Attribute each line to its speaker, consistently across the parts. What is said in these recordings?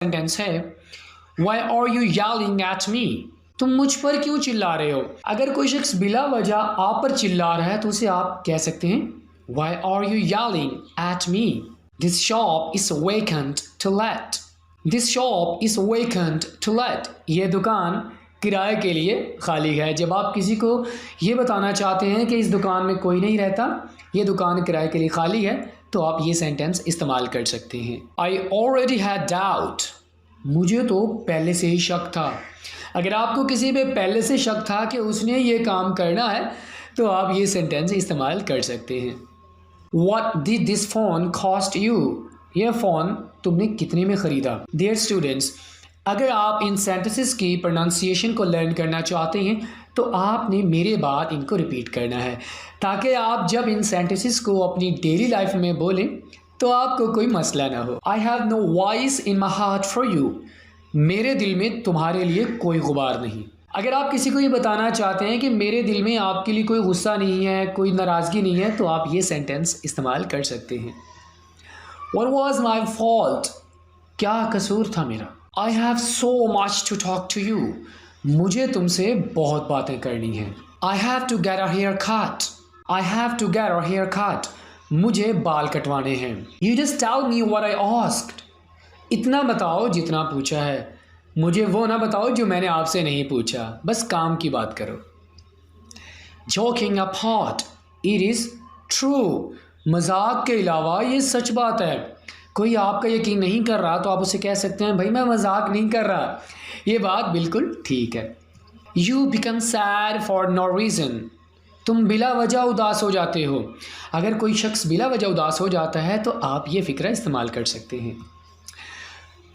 Speaker 1: Sentence है Why are you yelling at me? तुम मुझ पर क्यों चिल्ला रहे हो? अगर कोई शख्स बिला वजह आप पर चिल्ला रहा है तो उसे आप कह सकते हैं Why are you yelling at me? This shop is vacant to let. This shop is vacant to let. ये दुकान किराए के लिए खाली है। जब आप किसी को ये बताना चाहते हैं कि इस दुकान में कोई नहीं रहता, ये दुकान किराए के लिए खाली है, तो आप ये सेंटेंस इस्तेमाल कर सकते हैं। I already had doubt. मुझे तो पहले से ही शक था। अगर आपको किसी पे पहले से शक था कि उसने ये काम करना है, तो आप ये सेंटेंस इस्तेमाल कर सकते हैं। What did this phone cost you? यह फ़ोन तुमने कितने में ख़रीदा? Dear students, अगर आप इन सेंटेंसेस की प्रोनाउंसिएशन को लर्न करना चाहते हैं तो आपने मेरे बाद इनको रिपीट करना है, ताकि आप जब इन सेंटेंसेस को अपनी डेली लाइफ में बोलें तो आपको कोई मसला ना हो। I have no voice in my heart for you. मेरे दिल में तुम्हारे लिए कोई गुबार नहीं। अगर आप किसी को ये बताना चाहते हैं कि मेरे दिल में आपके लिए कोई गुस्सा नहीं है, कोई नाराज़गी नहीं है, तो आप ये सेंटेंस इस्तेमाल कर सकते हैं। What was my fault? क्या कसूर था मेरा? I have so much to talk to you. मुझे तुमसे बहुत बातें करनी हैं। I have to get a haircut. I have to get a haircut. मुझे बाल कटवाने हैं। You just tell me what I asked. इतना बताओ जितना पूछा है, मुझे वो ना बताओ जो मैंने आपसे नहीं पूछा, बस काम की बात करो। Joking apart, it is true. मजाक के अलावा ये सच बात है। कोई आपका यकीन नहीं कर रहा तो आप उसे कह सकते हैं भाई मैं मजाक नहीं कर रहा, ये बात बिल्कुल ठीक है। You become sad for no reason. तुम बिला वजह उदास हो जाते हो। अगर कोई शख्स बिला वजह उदास हो जाता है तो आप ये फ़िक्रा इस्तेमाल कर सकते हैं।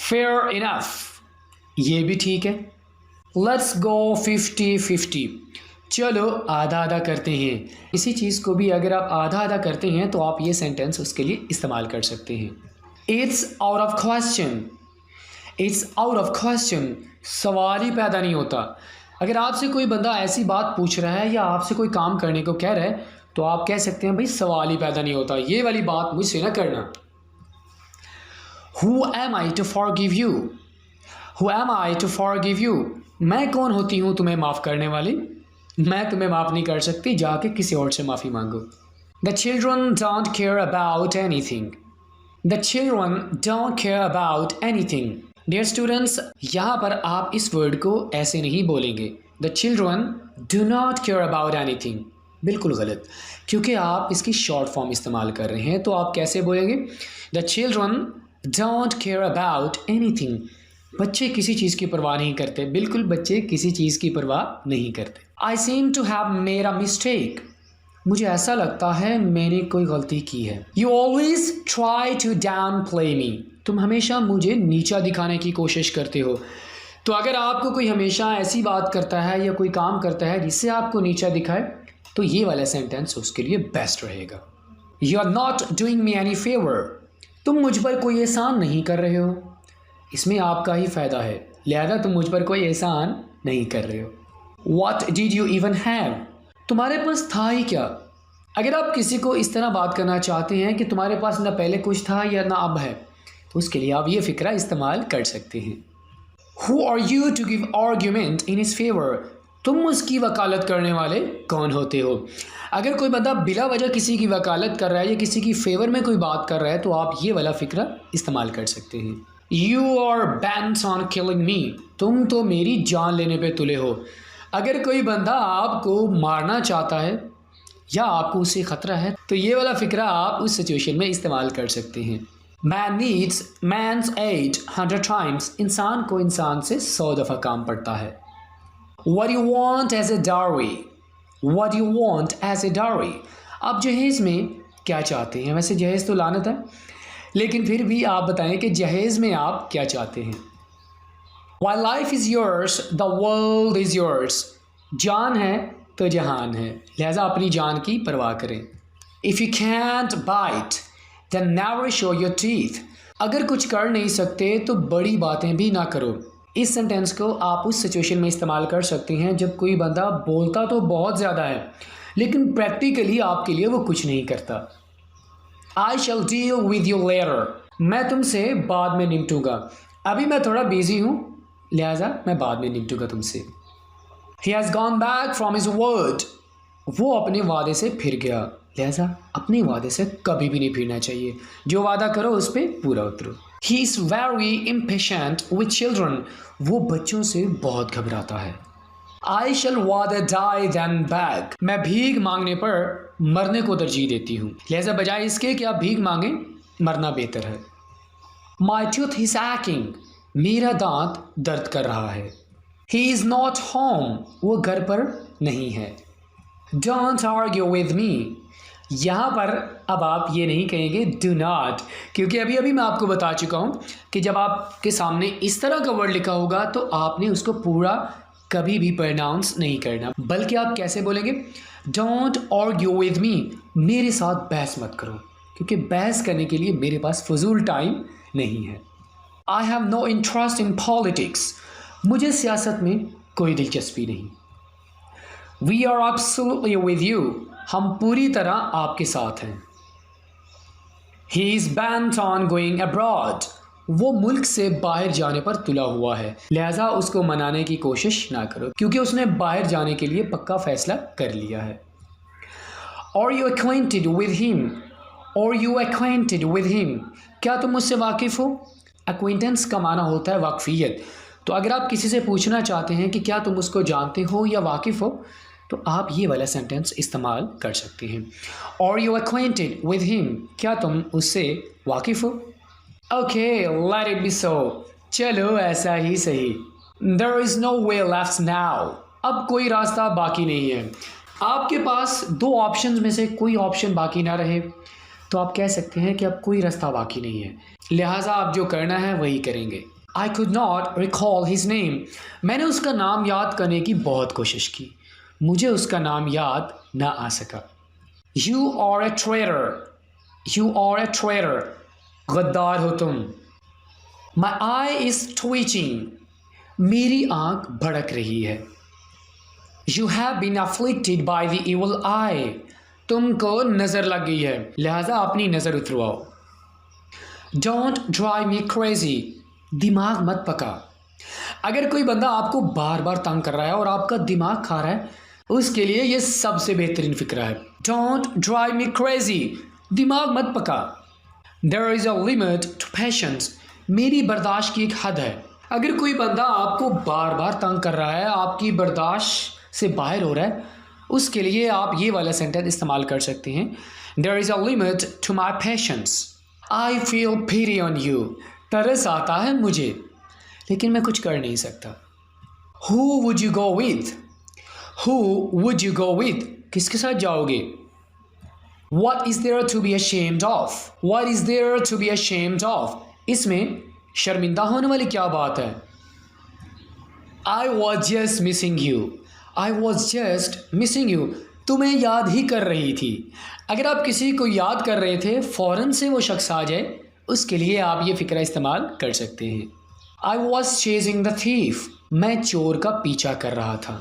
Speaker 1: Fair enough, ये भी ठीक है। Let's go 50-50. चलो आधा आधा करते हैं। इसी चीज़ को भी अगर आप आधा आधा करते हैं तो आप ये सेंटेंस उसके लिए इस्तेमाल कर सकते हैं। It's out of question. It's out of question. सवाल ही पैदा नहीं होता। अगर आपसे कोई बंदा ऐसी बात पूछ रहा है या आपसे कोई काम करने को कह रहा है तो आप कह सकते हैं भाई सवाल ही पैदा नहीं होता, ये वाली बात मुझसे ना करना। Who am I to forgive you? Who am I to forgive you? मैं कौन होती हूँ तुम्हें माफ़ करने वाली? मैं तुम्हें माफ़ नहीं कर सकती, जाके किसी और से माफ़ी मांगो। The children don't care about anything. The children don't care about anything. Dear students, यहाँ पर आप इस वर्ड को ऐसे नहीं बोलेंगे। The children do not care about anything. बिल्कुल गलत, क्योंकि आप इसकी शॉर्ट फॉर्म इस्तेमाल कर रहे हैं। तो आप कैसे बोलेंगे? The children don't care about anything. बच्चे किसी चीज़ की परवाह नहीं करते। बिल्कुल, बच्चे किसी चीज़ की परवाह नहीं करते। I seem to have made a mistake. मुझे ऐसा लगता है मैंने कोई गलती की है। You always try to downplay me. तुम हमेशा मुझे नीचा दिखाने की कोशिश करते हो। तो अगर आपको कोई हमेशा ऐसी बात करता है या कोई काम करता है जिससे आपको नीचा दिखाए, तो ये वाला सेंटेंस उसके लिए बेस्ट रहेगा। You are not doing me any favor. तुम मुझ पर कोई एहसान नहीं कर रहे हो। इसमें आपका ही फ़ायदा है, लिहाजा तुम मुझ पर कोई एहसान नहीं कर रहे हो। What did you even have? तुम्हारे पास था ही क्या? अगर आप किसी को इस तरह बात करना चाहते हैं कि तुम्हारे पास ना पहले कुछ था या ना अब है, तो उसके लिए आप ये फ़िक्रा इस्तेमाल कर सकते हैं। Who are you to give argument in his favor? तुम उसकी वकालत करने वाले कौन होते हो? अगर कोई बंदा बिला वजह किसी की वकालत कर रहा है या किसी की फेवर में कोई बात कर रहा है तो आप ये वाला फ़िक्रा इस्तेमाल कर सकते हैं। You are bent on killing me. तुम तो मेरी जान लेने पे तुले हो। अगर कोई बंदा आपको मारना चाहता है या आपको उससे ख़तरा है तो ये वाला फ़िक्रा आप उस सिचुएशन में इस्तेमाल कर सकते हैं। Man needs man's aid 100 times. इंसान को इंसान से 100 दफ़ा काम पड़ता है। What do you want as a dowry? What do you want as a dowry? आप जहेज़ में क्या चाहते हैं? वैसे जहेज़ तो लानत है, लेकिन फिर भी आप बताएं कि जहेज़ में आप क्या चाहते हैं। While life is yours, the world is yours. जान है तो जहान है, लिहाजा अपनी जान की परवाह करें। If you can't bite, then never show your teeth. अगर कुछ कर नहीं सकते तो बड़ी बातें भी ना करो। इस सेंटेंस को आप उस सिचुएशन में इस्तेमाल कर सकते हैं जब कोई बंदा बोलता तो बहुत ज़्यादा है लेकिन प्रैक्टिकली आपके लिए वो कुछ नहीं करता। I shall deal with you later. मैं तुमसे बाद में निपटूंगा। अभी मैं थोड़ा बिजी हूँ, लिहाजा मैं बाद में निपटूंगा तुमसे। He has gone back from his word. वो अपने वादे से फिर गया, लिहाजा अपने वादे से कभी भी नहीं फिरना चाहिए। जो वादा करो उस पर पूरा उतरो। He is very impatient with children. वो बच्चों से बहुत घबराता है। I shall rather die than beg. मैं भीख मांगने पर मरने को तरजीह देती हूँ, लिहाजा बजाय इसके कि आप भीख मांगे, मरना बेहतर है। My tooth is aching. मेरा दांत दर्द कर रहा है। He is not home. वो घर पर नहीं है। Don't argue with me. यहाँ पर अब आप ये नहीं कहेंगे do not, क्योंकि अभी अभी मैं आपको बता चुका हूँ कि जब आपके सामने इस तरह का वर्ड लिखा होगा तो आपने उसको पूरा कभी भी प्रोनाउंस नहीं करना, बल्कि आप कैसे बोलेंगे, Don't argue with me. मेरे साथ बहस मत करो, क्योंकि बहस करने के लिए मेरे पास फजूल टाइम नहीं है। I have no interest in politics. मुझे सियासत में कोई दिलचस्पी नहीं। We are absolutely with you. हम पूरी तरह आपके साथ हैं। He is bent on going abroad. वो मुल्क से बाहर जाने पर तुला हुआ है, लिहाजा उसको मनाने की कोशिश ना करो, क्योंकि उसने बाहर जाने के लिए पक्का फैसला कर लिया है। Are you acquainted with him? Are you acquainted with him? क्या तुम उससे वाकिफ़ हो? Acquaintance का माना होता है वाकफियत। तो अगर आप किसी से पूछना चाहते हैं कि क्या तुम उसको जानते हो या वाकिफ़ हो, तो आप ये वाला सेंटेंस इस्तेमाल कर सकते हैं। Are you acquainted with him? क्या तुम उससे वाकिफ़ हो? Okay, let it be so. चलो ऐसा ही सही। There is no way left now. अब कोई रास्ता बाकी नहीं है। आपके पास दो ऑप्शंस में से कोई ऑप्शन बाकी ना रहे तो आप कह सकते हैं कि अब कोई रास्ता बाकी नहीं है, लिहाजा आप जो करना है वही करेंगे। I could not recall his name. मैंने उसका नाम याद करने की बहुत कोशिश की, मुझे उसका नाम याद ना आ सका। You are a traitor. You are a traitor. गद्दार हो तुम। My eye is twitching. मेरी आंख भड़क रही है। You have been afflicted by the evil eye. तुमको नज़र लग गई है, लिहाजा अपनी नज़र उतरवाओ। Don't drive me crazy. दिमाग मत पका। अगर कोई बंदा आपको बार बार तंग कर रहा है और आपका दिमाग खा रहा है, उसके लिए ये सबसे बेहतरीन फिक्रा है। Don't drive me crazy. दिमाग मत पका। There is a limit to patience. मेरी बर्दाश्त की एक हद है। अगर कोई बंदा आपको बार बार तंग कर रहा है, आपकी बर्दाश्त से बाहर हो रहा है, उसके लिए आप ये वाला सेंटेंस इस्तेमाल कर सकते हैं। There is a limit to my patience. I feel pity on you. तरस आता है मुझे, लेकिन मैं कुछ कर नहीं सकता। Who would you go with? Who would you go with? किसके साथ जाओगे? What is there to be ashamed of? What is there to be ashamed of? इसमें शर्मिंदा होने वाली क्या बात है? I was just missing you. I was just missing you. तुम्हें याद ही कर रही थी। अगर आप किसी को याद कर रहे थे, फ़ौरन से वो शख्स आ जाए, उसके लिए आप ये फ़िक्रा इस्तेमाल कर सकते हैं। I was chasing the thief. मैं चोर का पीछा कर रहा था।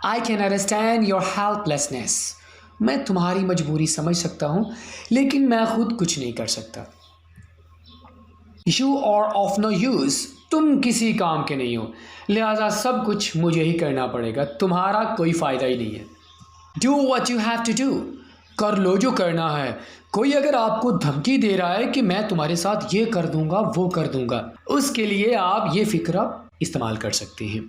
Speaker 1: I can understand your helplessness. मैं तुम्हारी मजबूरी समझ सकता हूँ, लेकिन मैं खुद कुछ नहीं कर सकता। You are of no use. तुम किसी काम के नहीं हो, लिहाजा सब कुछ मुझे ही करना पड़ेगा, तुम्हारा कोई फ़ायदा ही नहीं है। Do what you have to do. कर लो जो करना है। कोई अगर आपको धमकी दे रहा है कि मैं तुम्हारे साथ ये कर दूंगा, वो कर दूंगा, उसके लिए आप ये फिक्रा इस्तेमाल कर सकते हैं।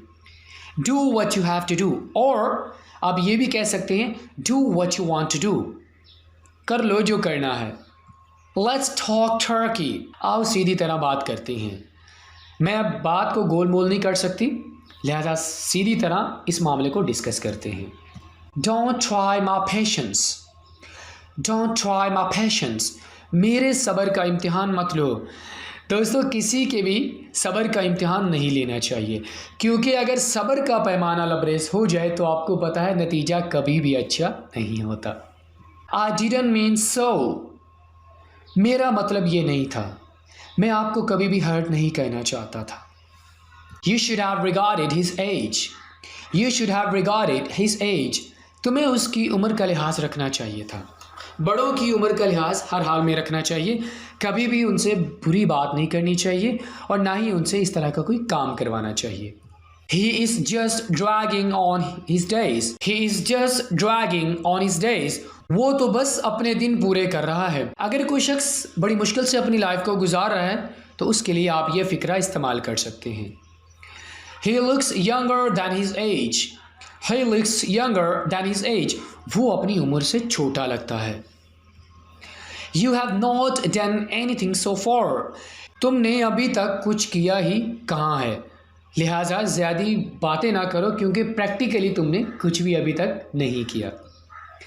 Speaker 1: Do what you have to do. और आप ये भी कह सकते हैं Do what you want to do. कर लो जो करना है। Let's talk turkey. आओ सीधी तरह बात करते हैं। मैं अब बात को गोल मोल नहीं कर सकती, लिहाजा सीधी तरह इस मामले को डिस्कस करते हैं। Don't try my patience. Don't try my patience. मेरे सब्र का इम्तिहान मत लो। दोस्तों, किसी के भी सब्र का इम्तिहान नहीं लेना चाहिए, क्योंकि अगर सब्र का पैमाना लबरेज हो जाए तो आपको पता है नतीजा कभी भी अच्छा नहीं होता। I didn't mean so. मेरा मतलब ये नहीं था, मैं आपको कभी भी हर्ट नहीं करना चाहता था। You should have regarded his age. You should have regarded his age. तुम्हें उसकी उम्र का लिहाज रखना चाहिए था। बड़ों की उम्र का लिहाज हर हाल में रखना चाहिए, कभी भी उनसे बुरी बात नहीं करनी चाहिए और ना ही उनसे इस तरह का कोई काम करवाना चाहिए। He is just dragging on his days. He is just dragging on his days. वो तो बस अपने दिन पूरे कर रहा है। अगर कोई शख्स बड़ी मुश्किल से अपनी लाइफ को गुजार रहा है तो उसके लिए आप ये फ़िक्रा इस्तेमाल कर सकते हैं। He looks younger than his age. He looks younger than his age. वो अपनी उम्र से छोटा लगता है। You have not done anything so far. तुमने अभी तक कुछ किया ही कहाँ है, लिहाजा ज़्यादा बातें ना करो क्योंकि प्रैक्टिकली तुमने कुछ भी अभी तक नहीं किया।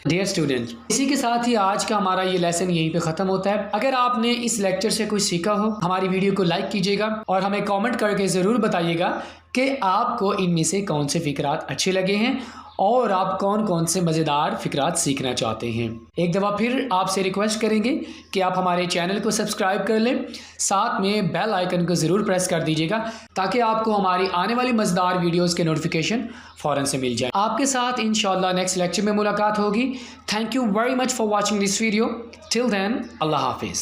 Speaker 1: डियर स्टूडेंट, इसी के साथ ही आज का हमारा ये लेसन यहीं पे ख़त्म होता है। अगर आपने इस लेक्चर से कुछ सीखा हो, हमारी वीडियो को लाइक कीजिएगा और हमें कमेंट करके ज़रूर बताइएगा कि आपको इनमें से कौन से फ़िक्रात अच्छे लगे हैं और आप कौन कौन से मज़ेदार फ़िक्रात सीखना चाहते हैं। एक दफ़ा फिर आपसे रिक्वेस्ट करेंगे कि आप हमारे चैनल को सब्सक्राइब कर लें, साथ में बेल आइकन को ज़रूर प्रेस कर दीजिएगा ताकि आपको हमारी आने वाली मज़ेदार वीडियोज़ के नोटिफिकेशन फ़ौरन से मिल जाए। आपके साथ इंशाअल्लाह नेक्स्ट लेक्चर में मुलाकात होगी। Thank you very much for watching this video. Till then, अल्लाह हाफिज़।